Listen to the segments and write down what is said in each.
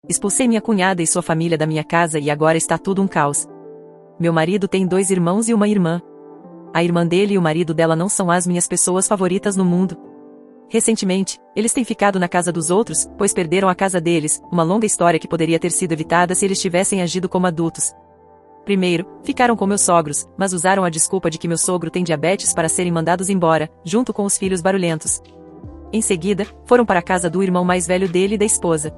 Expulsei minha cunhada e sua família da minha casa e agora está tudo um caos. Meu marido tem 2 irmãos e uma irmã. A irmã dele e o marido dela não são as minhas pessoas favoritas no mundo. Recentemente, eles têm ficado na casa dos outros, pois perderam a casa deles, uma longa história que poderia ter sido evitada se eles tivessem agido como adultos. Primeiro, ficaram com meus sogros, mas usaram a desculpa de que meu sogro tem diabetes para serem mandados embora, junto com os filhos barulhentos. Em seguida, foram para a casa do irmão mais velho dele e da esposa.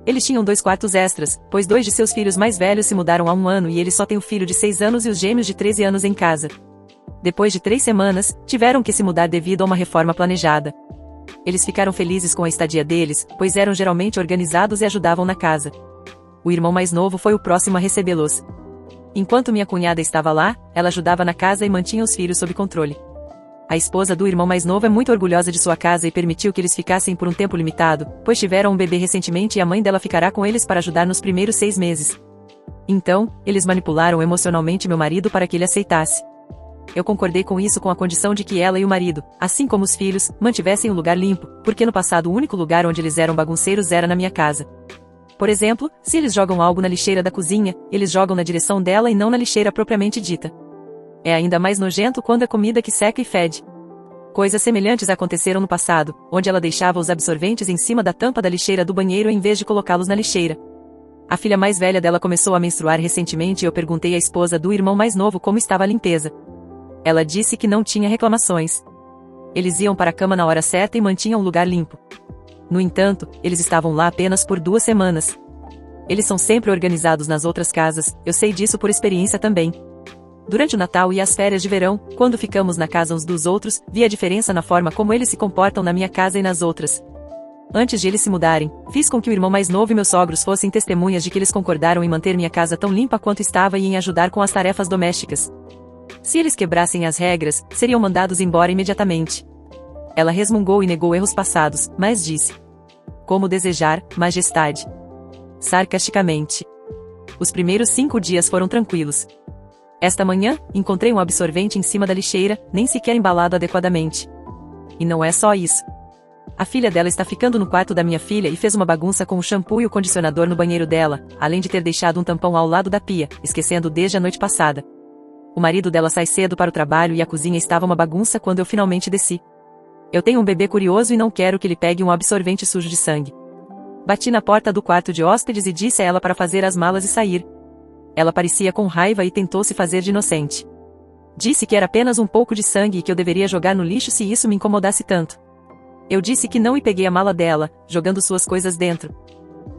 Eles tinham 2 quartos extras, pois 2 de seus filhos mais velhos se mudaram há 1 ano e ele só tem o filho de 6 anos e os gêmeos de 13 anos em casa. Depois de 3 semanas, tiveram que se mudar devido a uma reforma planejada. Eles ficaram felizes com a estadia deles, pois eram geralmente organizados e ajudavam na casa. O irmão mais novo foi o próximo a recebê-los. Enquanto minha cunhada estava lá, ela ajudava na casa e mantinha os filhos sob controle. A esposa do irmão mais novo é muito orgulhosa de sua casa e permitiu que eles ficassem por um tempo limitado, pois tiveram um bebê recentemente e a mãe dela ficará com eles para ajudar nos primeiros 6 meses. Então, eles manipularam emocionalmente meu marido para que ele aceitasse. Eu concordei com isso com a condição de que ela e o marido, assim como os filhos, mantivessem o lugar limpo, porque no passado o único lugar onde eles eram bagunceiros era na minha casa. Por exemplo, se eles jogam algo na lixeira da cozinha, eles jogam na direção dela e não na lixeira propriamente dita. É ainda mais nojento quando é comida que seca e fede. Coisas semelhantes aconteceram no passado, onde ela deixava os absorventes em cima da tampa da lixeira do banheiro em vez de colocá-los na lixeira. A filha mais velha dela começou a menstruar recentemente e eu perguntei à esposa do irmão mais novo como estava a limpeza. Ela disse que não tinha reclamações. Eles iam para a cama na hora certa e mantinham o lugar limpo. No entanto, eles estavam lá apenas por 2 semanas. Eles são sempre organizados nas outras casas, eu sei disso por experiência também. Durante o Natal e as férias de verão, quando ficamos na casa uns dos outros, vi a diferença na forma como eles se comportam na minha casa e nas outras. Antes de eles se mudarem, fiz com que o irmão mais novo e meus sogros fossem testemunhas de que eles concordaram em manter minha casa tão limpa quanto estava e em ajudar com as tarefas domésticas. Se eles quebrassem as regras, seriam mandados embora imediatamente. Ela resmungou e negou erros passados, mas disse: "Como desejar, majestade." Sarcasticamente. Os primeiros 5 dias foram tranquilos. Esta manhã, encontrei um absorvente em cima da lixeira, nem sequer embalado adequadamente. E não é só isso. A filha dela está ficando no quarto da minha filha e fez uma bagunça com o shampoo e o condicionador no banheiro dela, além de ter deixado um tampão ao lado da pia, esquecendo desde a noite passada. O marido dela sai cedo para o trabalho e a cozinha estava uma bagunça quando eu finalmente desci. Eu tenho um bebê curioso e não quero que ele pegue um absorvente sujo de sangue. Bati na porta do quarto de hóspedes e disse a ela para fazer as malas e sair. Ela parecia com raiva e tentou se fazer de inocente. Disse que era apenas um pouco de sangue e que eu deveria jogar no lixo se isso me incomodasse tanto. Eu disse que não e peguei a mala dela, jogando suas coisas dentro.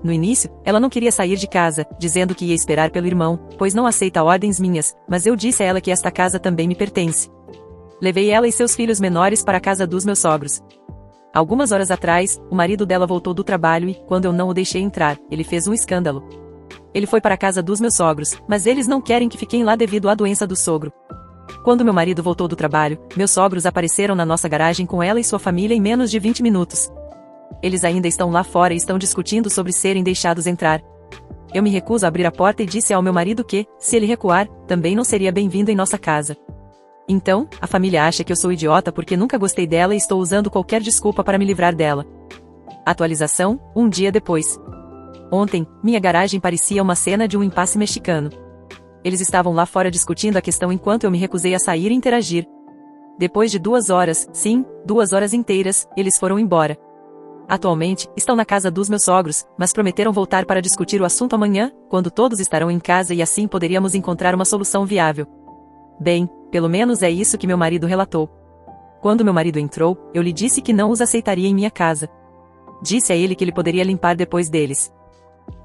No início, ela não queria sair de casa, dizendo que ia esperar pelo irmão, pois não aceita ordens minhas, mas eu disse a ela que esta casa também me pertence. Levei ela e seus filhos menores para a casa dos meus sogros. Algumas horas atrás, o marido dela voltou do trabalho e, quando eu não o deixei entrar, ele fez um escândalo. Ele foi para a casa dos meus sogros, mas eles não querem que fiquem lá devido à doença do sogro. Quando meu marido voltou do trabalho, meus sogros apareceram na nossa garagem com ela e sua família em menos de 20 minutos. Eles ainda estão lá fora e estão discutindo sobre serem deixados entrar. Eu me recuso a abrir a porta e disse ao meu marido que, se ele recuar, também não seria bem-vindo em nossa casa. Então, a família acha que eu sou idiota porque nunca gostei dela e estou usando qualquer desculpa para me livrar dela. Atualização, 1 dia depois. Ontem, minha garagem parecia uma cena de um impasse mexicano. Eles estavam lá fora discutindo a questão enquanto eu me recusei a sair e interagir. Depois de 2 horas, sim, 2 horas inteiras, eles foram embora. Atualmente, estão na casa dos meus sogros, mas prometeram voltar para discutir o assunto amanhã, quando todos estarão em casa e assim poderíamos encontrar uma solução viável. Bem, pelo menos é isso que meu marido relatou. Quando meu marido entrou, eu lhe disse que não os aceitaria em minha casa. Disse a ele que ele poderia limpar depois deles.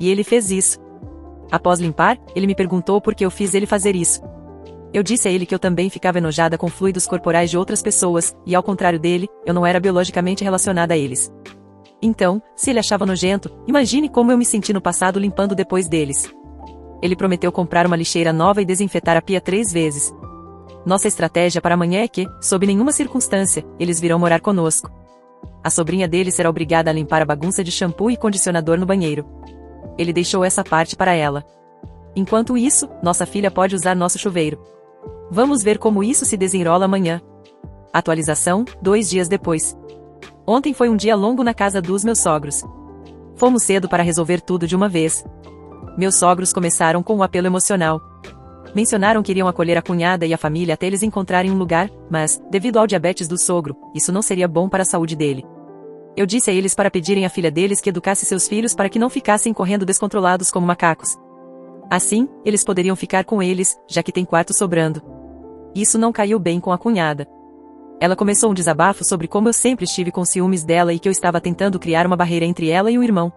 E ele fez isso. Após limpar, ele me perguntou por que eu fiz ele fazer isso. Eu disse a ele que eu também ficava enojada com fluidos corporais de outras pessoas, e ao contrário dele, eu não era biologicamente relacionada a eles. Então, se ele achava nojento, imagine como eu me senti no passado limpando depois deles. Ele prometeu comprar uma lixeira nova e desinfetar a pia 3 vezes. Nossa estratégia para amanhã é que, sob nenhuma circunstância, eles virão morar conosco. A sobrinha dele será obrigada a limpar a bagunça de shampoo e condicionador no banheiro. Ele deixou essa parte para ela. Enquanto isso, nossa filha pode usar nosso chuveiro. Vamos ver como isso se desenrola amanhã. Atualização, 2 dias depois. Ontem foi um dia longo na casa dos meus sogros. Fomos cedo para resolver tudo de uma vez. Meus sogros começaram com um apelo emocional. Mencionaram que iriam acolher a cunhada e a família até eles encontrarem um lugar, mas, devido ao diabetes do sogro, isso não seria bom para a saúde dele. Eu disse a eles para pedirem à filha deles que educasse seus filhos para que não ficassem correndo descontrolados como macacos. Assim, eles poderiam ficar com eles, já que tem quarto sobrando. Isso não caiu bem com a cunhada. Ela começou um desabafo sobre como eu sempre estive com ciúmes dela e que eu estava tentando criar uma barreira entre ela e o irmão.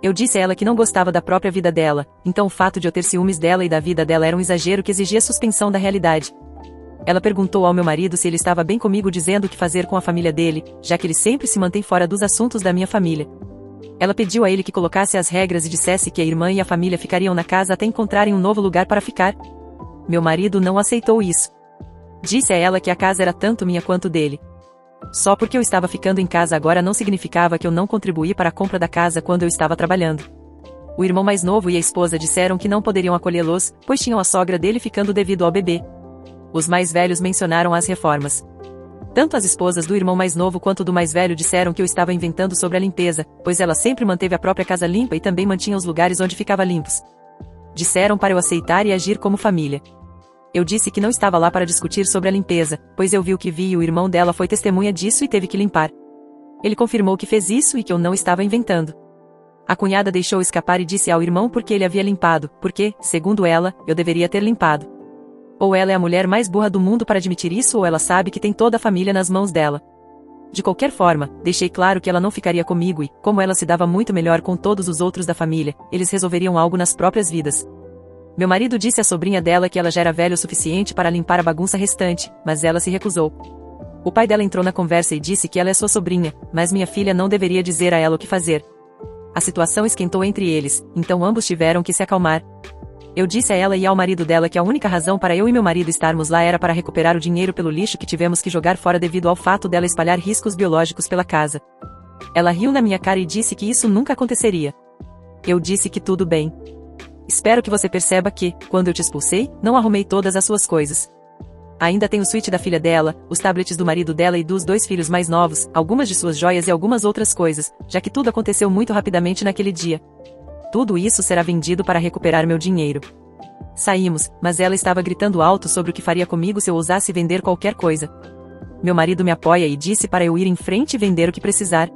Eu disse a ela que não gostava da própria vida dela, então o fato de eu ter ciúmes dela e da vida dela era um exagero que exigia suspensão da realidade. Ela perguntou ao meu marido se ele estava bem comigo dizendo o que fazer com a família dele, já que ele sempre se mantém fora dos assuntos da minha família. Ela pediu a ele que colocasse as regras e dissesse que a irmã e a família ficariam na casa até encontrarem um novo lugar para ficar. Meu marido não aceitou isso. Disse a ela que a casa era tanto minha quanto dele. Só porque eu estava ficando em casa agora não significava que eu não contribuí para a compra da casa quando eu estava trabalhando. O irmão mais novo e a esposa disseram que não poderiam acolhê-los, pois tinham a sogra dele ficando devido ao bebê. Os mais velhos mencionaram as reformas. Tanto as esposas do irmão mais novo quanto do mais velho disseram que eu estava inventando sobre a limpeza, pois ela sempre manteve a própria casa limpa e também mantinha os lugares onde ficava limpos. Disseram para eu aceitar e agir como família. Eu disse que não estava lá para discutir sobre a limpeza, pois eu vi o que vi e o irmão dela foi testemunha disso e teve que limpar. Ele confirmou que fez isso e que eu não estava inventando. A cunhada deixou escapar e disse ao irmão porque ele havia limpado, porque, segundo ela, eu deveria ter limpado. Ou ela é a mulher mais burra do mundo para admitir isso ou ela sabe que tem toda a família nas mãos dela. De qualquer forma, deixei claro que ela não ficaria comigo e, como ela se dava muito melhor com todos os outros da família, eles resolveriam algo nas próprias vidas. Meu marido disse à sobrinha dela que ela já era velha o suficiente para limpar a bagunça restante, mas ela se recusou. O pai dela entrou na conversa e disse que ela é sua sobrinha, mas minha filha não deveria dizer a ela o que fazer. A situação esquentou entre eles, então ambos tiveram que se acalmar. Eu disse a ela e ao marido dela que a única razão para eu e meu marido estarmos lá era para recuperar o dinheiro pelo lixo que tivemos que jogar fora devido ao fato dela espalhar riscos biológicos pela casa. Ela riu na minha cara e disse que isso nunca aconteceria. Eu disse que tudo bem. Espero que você perceba que, quando eu te expulsei, não arrumei todas as suas coisas. Ainda tem o suíte da filha dela, os tablets do marido dela e dos 2 filhos mais novos, algumas de suas joias e algumas outras coisas, já que tudo aconteceu muito rapidamente naquele dia. Tudo isso será vendido para recuperar meu dinheiro. Saímos, mas ela estava gritando alto sobre o que faria comigo se eu ousasse vender qualquer coisa. Meu marido me apoia e disse para eu ir em frente e vender o que precisar.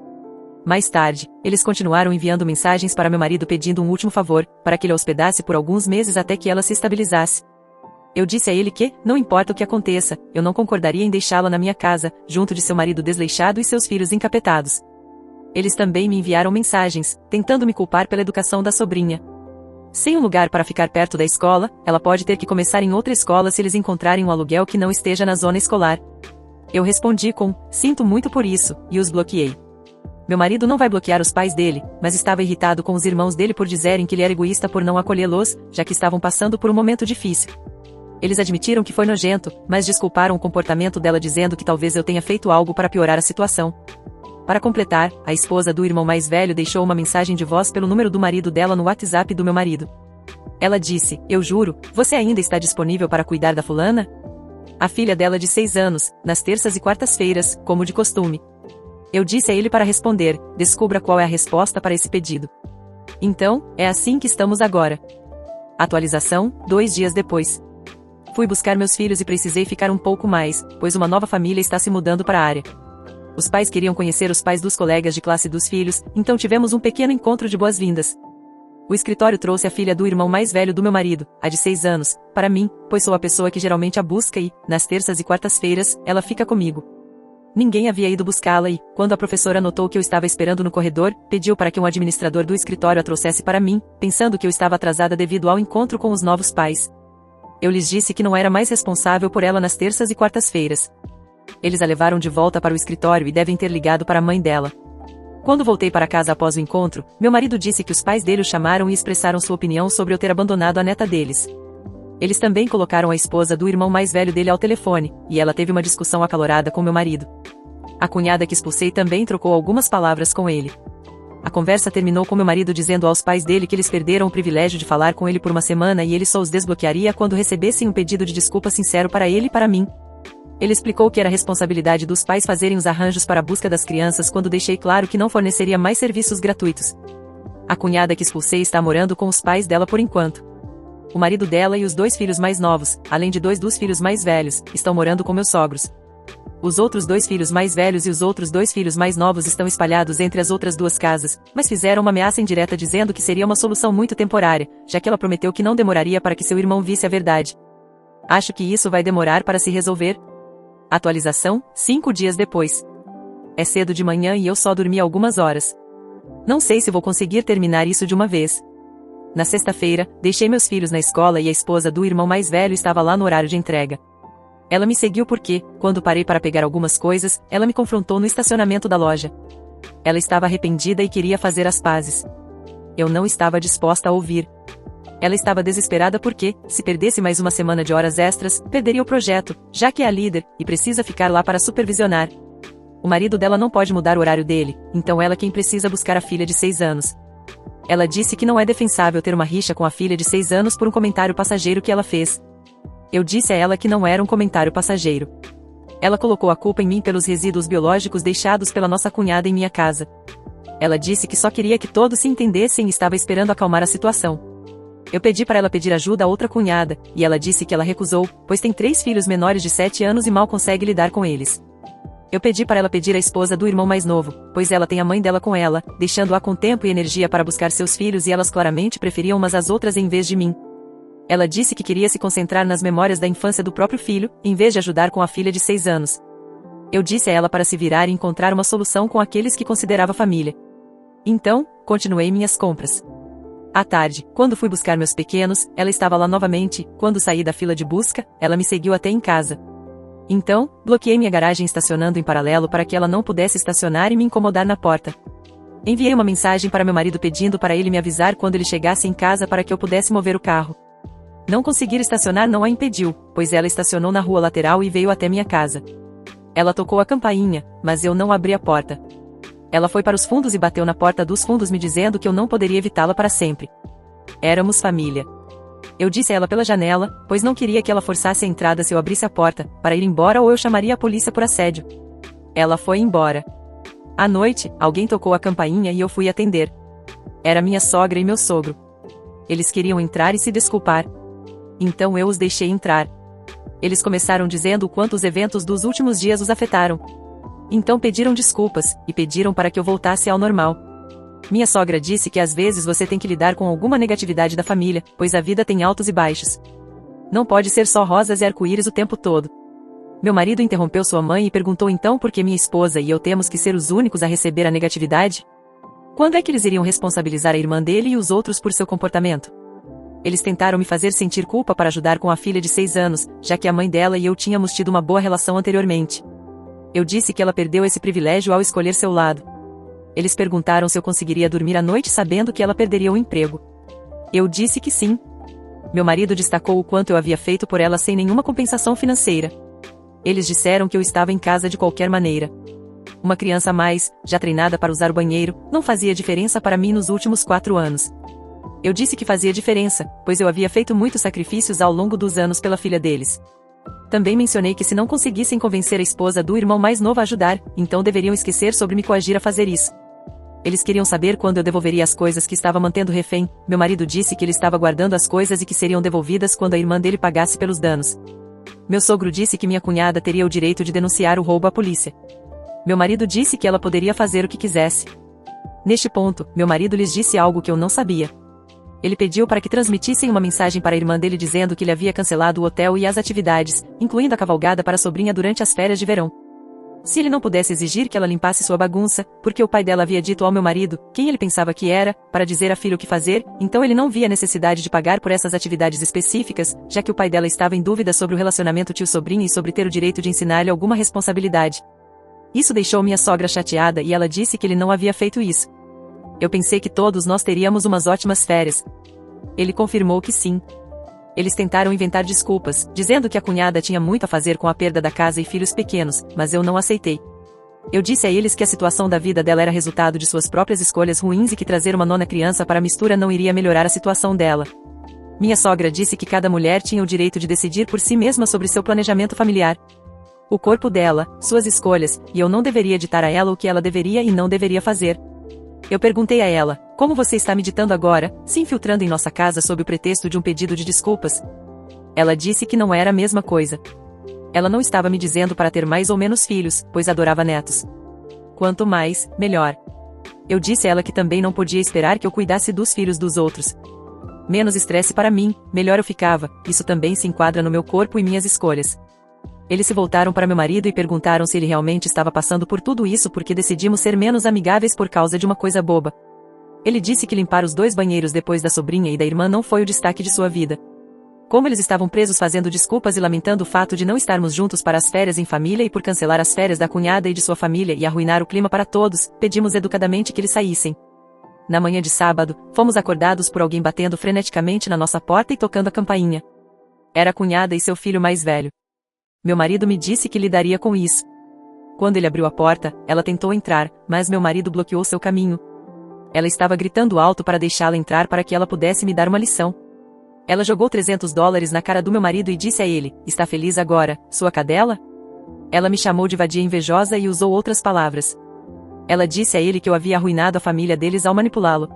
Mais tarde, eles continuaram enviando mensagens para meu marido pedindo um último favor, para que ele a hospedasse por alguns meses até que ela se estabilizasse. Eu disse a ele que, não importa o que aconteça, eu não concordaria em deixá-la na minha casa, junto de seu marido desleixado e seus filhos encapetados. Eles também me enviaram mensagens, tentando me culpar pela educação da sobrinha. Sem um lugar para ficar perto da escola, ela pode ter que começar em outra escola se eles encontrarem um aluguel que não esteja na zona escolar. Eu respondi com, sinto muito por isso, e os bloqueei. Meu marido não vai bloquear os pais dele, mas estava irritado com os irmãos dele por dizerem que ele era egoísta por não acolhê-los, já que estavam passando por um momento difícil. Eles admitiram que foi nojento, mas desculparam o comportamento dela dizendo que talvez eu tenha feito algo para piorar a situação. Para completar, a esposa do irmão mais velho deixou uma mensagem de voz pelo número do marido dela no WhatsApp do meu marido. Ela disse, eu juro, você ainda está disponível para cuidar da fulana? A filha dela de 6 anos, nas terças e quartas-feiras, como de costume. Eu disse a ele para responder, descubra qual é a resposta para esse pedido. Então, é assim que estamos agora. Atualização, 2 dias depois. Fui buscar meus filhos e precisei ficar um pouco mais, pois uma nova família está se mudando para a área. Os pais queriam conhecer os pais dos colegas de classe dos filhos, então tivemos um pequeno encontro de boas-vindas. O escritório trouxe a filha do irmão mais velho do meu marido, a de 6 anos, para mim, pois sou a pessoa que geralmente a busca e, nas terças e quartas-feiras, ela fica comigo. Ninguém havia ido buscá-la e, quando a professora notou que eu estava esperando no corredor, pediu para que um administrador do escritório a trouxesse para mim, pensando que eu estava atrasada devido ao encontro com os novos pais. Eu lhes disse que não era mais responsável por ela nas terças e quartas-feiras. Eles a levaram de volta para o escritório e devem ter ligado para a mãe dela. Quando voltei para casa após o encontro, meu marido disse que os pais dele o chamaram e expressaram sua opinião sobre eu ter abandonado a neta deles. Eles também colocaram a esposa do irmão mais velho dele ao telefone, e ela teve uma discussão acalorada com meu marido. A cunhada que expulsei também trocou algumas palavras com ele. A conversa terminou com meu marido dizendo aos pais dele que eles perderam o privilégio de falar com ele por uma semana e ele só os desbloquearia quando recebessem um pedido de desculpa sincero para ele e para mim. Ele explicou que era responsabilidade dos pais fazerem os arranjos para a busca das crianças quando deixei claro que não forneceria mais serviços gratuitos. A cunhada que expulsei está morando com os pais dela por enquanto. O marido dela e os 2 filhos mais novos, além de 2 dos filhos mais velhos, estão morando com meus sogros. Os outros 2 filhos mais velhos e os outros 2 filhos mais novos estão espalhados entre as outras 2 casas, mas fizeram uma ameaça indireta dizendo que seria uma solução muito temporária, já que ela prometeu que não demoraria para que seu irmão visse a verdade. Acho que isso vai demorar para se resolver. Atualização, 5 dias depois. É cedo de manhã e eu só dormi algumas horas. Não sei se vou conseguir terminar isso de uma vez. Na sexta-feira, deixei meus filhos na escola e a esposa do irmão mais velho estava lá no horário de entrega. Ela me seguiu porque, quando parei para pegar algumas coisas, ela me confrontou no estacionamento da loja. Ela estava arrependida e queria fazer as pazes. Eu não estava disposta a ouvir. Ela estava desesperada porque, se perdesse mais uma semana de horas extras, perderia o projeto, já que é a líder, e precisa ficar lá para supervisionar. O marido dela não pode mudar o horário dele, então ela é quem precisa buscar a filha de 6 anos. Ela disse que não é defensável ter uma rixa com a filha de 6 anos por um comentário passageiro que ela fez. Eu disse a ela que não era um comentário passageiro. Ela colocou a culpa em mim pelos resíduos biológicos deixados pela nossa cunhada em minha casa. Ela disse que só queria que todos se entendessem e estava esperando acalmar a situação. Eu pedi para ela pedir ajuda a outra cunhada, e ela disse que ela recusou, pois tem 3 filhos menores de 7 anos e mal consegue lidar com eles. Eu pedi para ela pedir a esposa do irmão mais novo, pois ela tem a mãe dela com ela, deixando-a com tempo e energia para buscar seus filhos e elas claramente preferiam umas às outras em vez de mim. Ela disse que queria se concentrar nas memórias da infância do próprio filho, em vez de ajudar com a filha de 6 anos. Eu disse a ela para se virar e encontrar uma solução com aqueles que considerava família. Então, continuei minhas compras. À tarde, quando fui buscar meus pequenos, ela estava lá novamente. Quando saí da fila de busca, ela me seguiu até em casa. Então, bloqueei minha garagem estacionando em paralelo para que ela não pudesse estacionar e me incomodar na porta. Enviei uma mensagem para meu marido pedindo para ele me avisar quando ele chegasse em casa para que eu pudesse mover o carro. Não conseguir estacionar não a impediu, pois ela estacionou na rua lateral e veio até minha casa. Ela tocou a campainha, mas eu não abri a porta. Ela foi para os fundos e bateu na porta dos fundos me dizendo que eu não poderia evitá-la para sempre. Éramos família. Eu disse a ela pela janela, pois não queria que ela forçasse a entrada se eu abrisse a porta, para ir embora ou eu chamaria a polícia por assédio. Ela foi embora. À noite, alguém tocou a campainha e eu fui atender. Era minha sogra e meu sogro. Eles queriam entrar e se desculpar. Então eu os deixei entrar. Eles começaram dizendo o quanto os eventos dos últimos dias os afetaram. Então pediram desculpas, e pediram para que eu voltasse ao normal. Minha sogra disse que às vezes você tem que lidar com alguma negatividade da família, pois a vida tem altos e baixos. Não pode ser só rosas e arco-íris o tempo todo. Meu marido interrompeu sua mãe e perguntou então por que minha esposa e eu temos que ser os únicos a receber a negatividade? Quando é que eles iriam responsabilizar a irmã dele e os outros por seu comportamento? Eles tentaram me fazer sentir culpa para ajudar com a filha de 6 anos, já que a mãe dela e eu tínhamos tido uma boa relação anteriormente. Eu disse que ela perdeu esse privilégio ao escolher seu lado. Eles perguntaram se eu conseguiria dormir à noite sabendo que ela perderia o emprego. Eu disse que sim. Meu marido destacou o quanto eu havia feito por ela sem nenhuma compensação financeira. Eles disseram que eu estava em casa de qualquer maneira. Uma criança a mais, já treinada para usar o banheiro, não fazia diferença para mim nos últimos 4 anos. Eu disse que fazia diferença, pois eu havia feito muitos sacrifícios ao longo dos anos pela filha deles. Também mencionei que se não conseguissem convencer a esposa do irmão mais novo a ajudar, então deveriam esquecer sobre me coagir a fazer isso. Eles queriam saber quando eu devolveria as coisas que estava mantendo refém. Meu marido disse que ele estava guardando as coisas e que seriam devolvidas quando a irmã dele pagasse pelos danos. Meu sogro disse que minha cunhada teria o direito de denunciar o roubo à polícia. Meu marido disse que ela poderia fazer o que quisesse. Neste ponto, meu marido lhes disse algo que eu não sabia. Ele pediu para que transmitissem uma mensagem para a irmã dele dizendo que ele havia cancelado o hotel e as atividades, incluindo a cavalgada para a sobrinha durante as férias de verão. Se ele não pudesse exigir que ela limpasse sua bagunça, porque o pai dela havia dito ao meu marido, quem ele pensava que era, para dizer à filha o que fazer, então ele não via necessidade de pagar por essas atividades específicas, já que o pai dela estava em dúvida sobre o relacionamento tio-sobrinha e sobre ter o direito de ensinar-lhe alguma responsabilidade. Isso deixou minha sogra chateada e ela disse que ele não havia feito isso. Eu pensei que todos nós teríamos umas ótimas férias. Ele confirmou que sim. Eles tentaram inventar desculpas, dizendo que a cunhada tinha muito a fazer com a perda da casa e filhos pequenos, mas eu não aceitei. Eu disse a eles que a situação da vida dela era resultado de suas próprias escolhas ruins e que trazer uma nona criança para a mistura não iria melhorar a situação dela. Minha sogra disse que cada mulher tinha o direito de decidir por si mesma sobre seu planejamento familiar. O corpo dela, suas escolhas, e eu não deveria ditar a ela o que ela deveria e não deveria fazer. Eu perguntei a ela, como você está meditando agora, se infiltrando em nossa casa sob o pretexto de um pedido de desculpas? Ela disse que não era a mesma coisa. Ela não estava me dizendo para ter mais ou menos filhos, pois adorava netos. Quanto mais, melhor. Eu disse a ela que também não podia esperar que eu cuidasse dos filhos dos outros. Menos estresse para mim, melhor eu ficava, isso também se enquadra no meu corpo e minhas escolhas. Eles se voltaram para meu marido e perguntaram se ele realmente estava passando por tudo isso porque decidimos ser menos amigáveis por causa de uma coisa boba. Ele disse que limpar os 2 banheiros depois da sobrinha e da irmã não foi o destaque de sua vida. Como eles estavam presos fazendo desculpas e lamentando o fato de não estarmos juntos para as férias em família e por cancelar as férias da cunhada e de sua família e arruinar o clima para todos, pedimos educadamente que eles saíssem. Na manhã de sábado, fomos acordados por alguém batendo freneticamente na nossa porta e tocando a campainha. Era a cunhada e seu filho mais velho. Meu marido me disse que lidaria com isso. Quando ele abriu a porta, ela tentou entrar, mas meu marido bloqueou seu caminho. Ela estava gritando alto para deixá-la entrar para que ela pudesse me dar uma lição. Ela jogou $300 na cara do meu marido e disse a ele, está feliz agora, sua cadela? Ela me chamou de vadia invejosa e usou outras palavras. Ela disse a ele que eu havia arruinado a família deles ao manipulá-lo.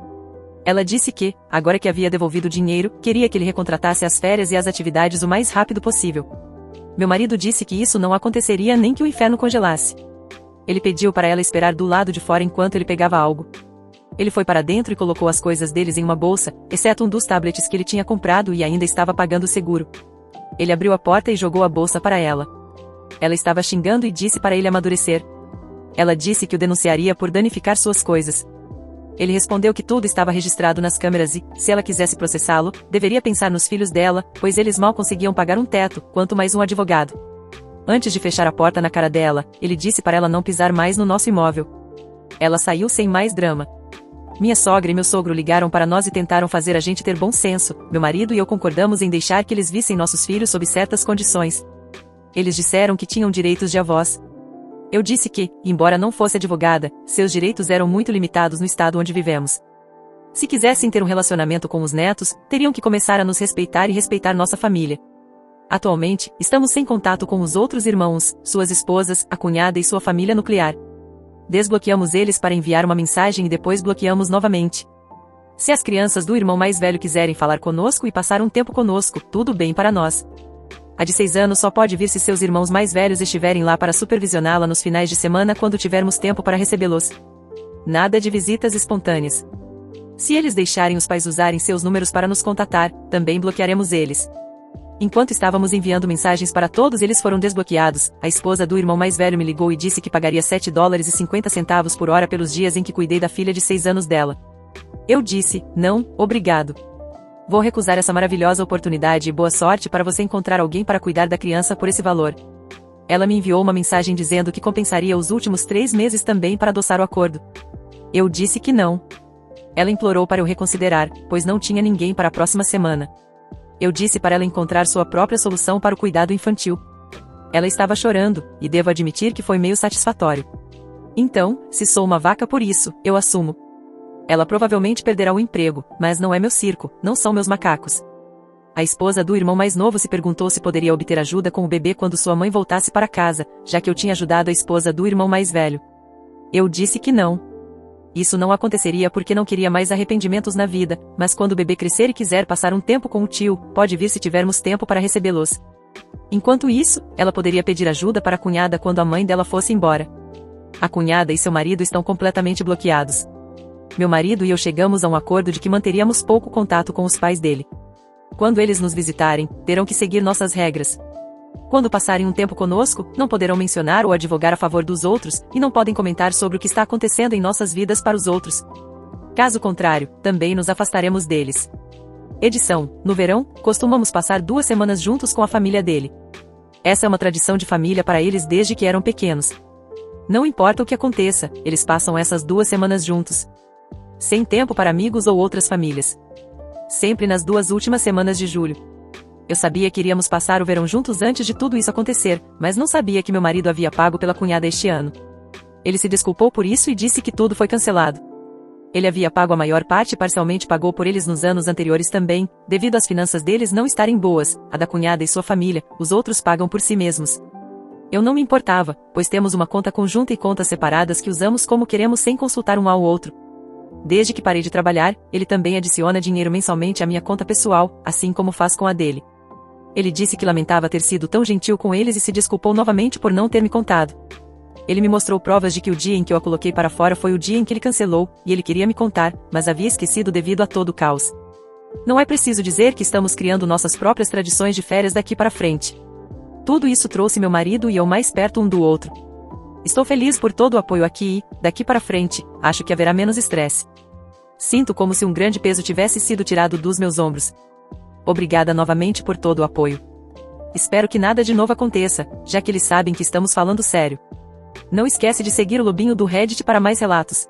Ela disse que, agora que havia devolvido o dinheiro, queria que ele recontratasse as férias e as atividades o mais rápido possível. Meu marido disse que isso não aconteceria nem que o inferno congelasse. Ele pediu para ela esperar do lado de fora enquanto ele pegava algo. Ele foi para dentro e colocou as coisas deles em uma bolsa, exceto um dos tablets que ele tinha comprado e ainda estava pagando o seguro. Ele abriu a porta e jogou a bolsa para ela. Ela estava xingando e disse para ele amadurecer. Ela disse que o denunciaria por danificar suas coisas. Ele respondeu que tudo estava registrado nas câmeras e, se ela quisesse processá-lo, deveria pensar nos filhos dela, pois eles mal conseguiam pagar um teto, quanto mais um advogado. Antes de fechar a porta na cara dela, ele disse para ela não pisar mais no nosso imóvel. Ela saiu sem mais drama. Minha sogra e meu sogro ligaram para nós e tentaram fazer a gente ter bom senso. Meu marido e eu concordamos em deixar que eles vissem nossos filhos sob certas condições. Eles disseram que tinham direitos de avós. Eu disse que, embora não fosse advogada, seus direitos eram muito limitados no estado onde vivemos. Se quisessem ter um relacionamento com os netos, teriam que começar a nos respeitar e respeitar nossa família. Atualmente, estamos sem contato com os outros irmãos, suas esposas, a cunhada e sua família nuclear. Desbloqueamos eles para enviar uma mensagem e depois bloqueamos novamente. Se as crianças do irmão mais velho quiserem falar conosco e passar um tempo conosco, tudo bem para nós. A de 6 anos só pode vir se seus irmãos mais velhos estiverem lá para supervisioná-la nos finais de semana quando tivermos tempo para recebê-los. Nada de visitas espontâneas. Se eles deixarem os pais usarem seus números para nos contatar, também bloquearemos eles. Enquanto estávamos enviando mensagens para todos, eles foram desbloqueados. A esposa do irmão mais velho me ligou e disse que pagaria $7,50 por hora pelos dias em que cuidei da filha de 6 anos dela. Eu disse, não, obrigado. Vou recusar essa maravilhosa oportunidade e boa sorte para você encontrar alguém para cuidar da criança por esse valor. Ela me enviou uma mensagem dizendo que compensaria os últimos 3 meses também para adoçar o acordo. Eu disse que não. Ela implorou para eu reconsiderar, pois não tinha ninguém para a próxima semana. Eu disse para ela encontrar sua própria solução para o cuidado infantil. Ela estava chorando, e devo admitir que foi meio satisfatório. Então, se sou uma vaca por isso, eu assumo. Ela provavelmente perderá o emprego, mas não é meu circo, não são meus macacos. A esposa do irmão mais novo se perguntou se poderia obter ajuda com o bebê quando sua mãe voltasse para casa, já que eu tinha ajudado a esposa do irmão mais velho. Eu disse que não. Isso não aconteceria porque não queria mais arrependimentos na vida, mas quando o bebê crescer e quiser passar um tempo com o tio, pode vir se tivermos tempo para recebê-los. Enquanto isso, ela poderia pedir ajuda para a cunhada quando a mãe dela fosse embora. A cunhada e seu marido estão completamente bloqueados. Meu marido e eu chegamos a um acordo de que manteríamos pouco contato com os pais dele. Quando eles nos visitarem, terão que seguir nossas regras. Quando passarem um tempo conosco, não poderão mencionar ou advogar a favor dos outros, e não podem comentar sobre o que está acontecendo em nossas vidas para os outros. Caso contrário, também nos afastaremos deles. Edição: no verão, costumamos passar 2 semanas juntos com a família dele. Essa é uma tradição de família para eles desde que eram pequenos. Não importa o que aconteça, eles passam essas 2 semanas juntos. Sem tempo para amigos ou outras famílias. Sempre nas 2 últimas semanas de julho. Eu sabia que iríamos passar o verão juntos antes de tudo isso acontecer, mas não sabia que meu marido havia pago pela cunhada este ano. Ele se desculpou por isso e disse que tudo foi cancelado. Ele havia pago a maior parte e parcialmente pagou por eles nos anos anteriores também, devido às finanças deles não estarem boas, a da cunhada e sua família, os outros pagam por si mesmos. Eu não me importava, pois temos uma conta conjunta e contas separadas que usamos como queremos sem consultar um ao outro. Desde que parei de trabalhar, ele também adiciona dinheiro mensalmente à minha conta pessoal, assim como faz com a dele. Ele disse que lamentava ter sido tão gentil com eles e se desculpou novamente por não ter me contado. Ele me mostrou provas de que o dia em que eu a coloquei para fora foi o dia em que ele cancelou, e ele queria me contar, mas havia esquecido devido a todo o caos. Não é preciso dizer que estamos criando nossas próprias tradições de férias daqui para frente. Tudo isso trouxe meu marido e eu mais perto um do outro. Estou feliz por todo o apoio aqui e, daqui para frente, acho que haverá menos estresse. Sinto como se um grande peso tivesse sido tirado dos meus ombros. Obrigada novamente por todo o apoio. Espero que nada de novo aconteça, já que eles sabem que estamos falando sério. Não esquece de seguir o Lobinho do Reddit para mais relatos.